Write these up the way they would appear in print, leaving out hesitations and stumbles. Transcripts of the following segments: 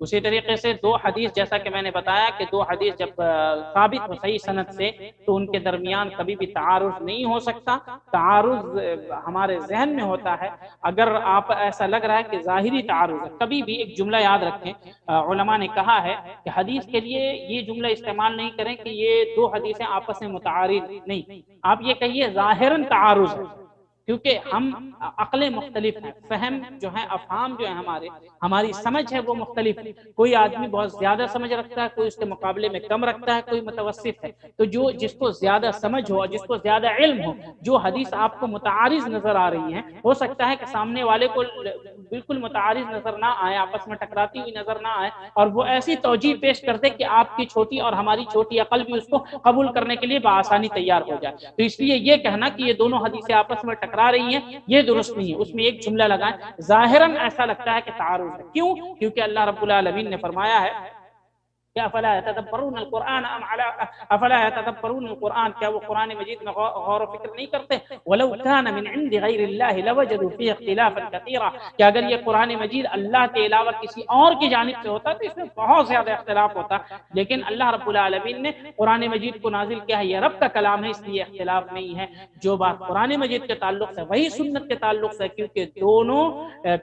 اسی طریقے سے دو حدیث، جیسا کہ میں نے بتایا کہ دو حدیث جب ثابت و صحیح سند سے تو ان کے درمیان کبھی بھی تعارض نہیں ہو سکتا۔ تعارض ہمارے ذہن میں ہوتا ہے، اگر آپ ایسا لگ رہا ہے کہ ظاہری تعارض ہے، کبھی بھی ایک جملہ یاد رکھیں، علماء نے کہا ہے کہ حدیث کے لیے یہ جملہ استعمال نہیں کریں کہ یہ دو حدیثیں آپس میں متعارض، نہیں، آپ یہ کہیے ظاہراً تعارض ہے، کیونکہ ہم عقلیں مختلف ہیں، فہم جو ہے، افہام جو ہے، ہماری سمجھ ہے وہ مختلف ہے، کوئی آدمی بہت زیادہ سمجھ رکھتا ہے، کوئی اس کے مقابلے میں کم رکھتا ہے، کوئی متوسط ہے، تو جس کو زیادہ سمجھ ہو اور جس کو زیادہ علم ہو، جو حدیث آپ کو متعارض نظر آ رہی ہیں، ہو سکتا ہے کہ سامنے والے کو بالکل متعارض نظر نہ آئے، آپس میں ٹکراتی ہوئی نظر نہ آئے، اور وہ ایسی توجیہ پیش کر دے کہ آپ کی چھوٹی اور ہماری چھوٹی عقل بھی اس کو قبول کرنے کے لیے بآسانی تیار ہو جائے۔ تو اس لیے یہ کہنا کہ یہ دونوں حدیثیں آپس میں ٹکرا رہی ہیں، یہ درست نہیں ہے، اس میں ایک جملہ لگائیں، ظاہراً ایسا لگتا ہے کہ تعارض ہے، کیوں؟ کیونکہ اللہ رب العالمین نے فرمایا ہے کہ افلا يتدبرون القرآن ام على افلا يتدبرون القرآن، کیا وہ قرآن مجید میں غور و فکر نہیں کرتے؟ ولو كان من عند غیر اللہ لوجدوا فيه اختلافا كثيرا، کہ اگر یہ قرآن مجید اللہ کے علاوہ کسی اور کی جانب سے ہوتا تو اس میں بہت زیادہ اختلاف ہوتا، لیکن اللہ رب العالمین نے قرآن مجید کو نازل کیا ہے، یہ رب کا کلام ہے، اس لیے اختلاف نہیں ہے۔ جو بات قرآن مجید کے تعلق سے وہی سنت کے تعلق سے، کیونکہ دونوں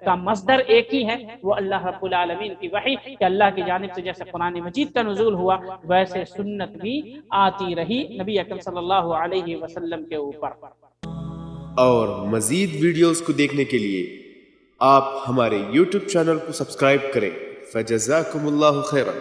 کا مصدر ایک ہی ہے، وہ اللہ رب العالمین کی وحی، کہ اللہ کی جانب سے جیسے قرآن مجید کا نزول ہوا ویسے سنت بھی آتی رہی نبی اکرم صلی اللہ علیہ وسلم کے اوپر۔ اور مزید ویڈیوز کو دیکھنے کے لیے آپ ہمارے YouTube چینل کو سبسکرائب کریں۔ فجزاکم اللہ خیرا۔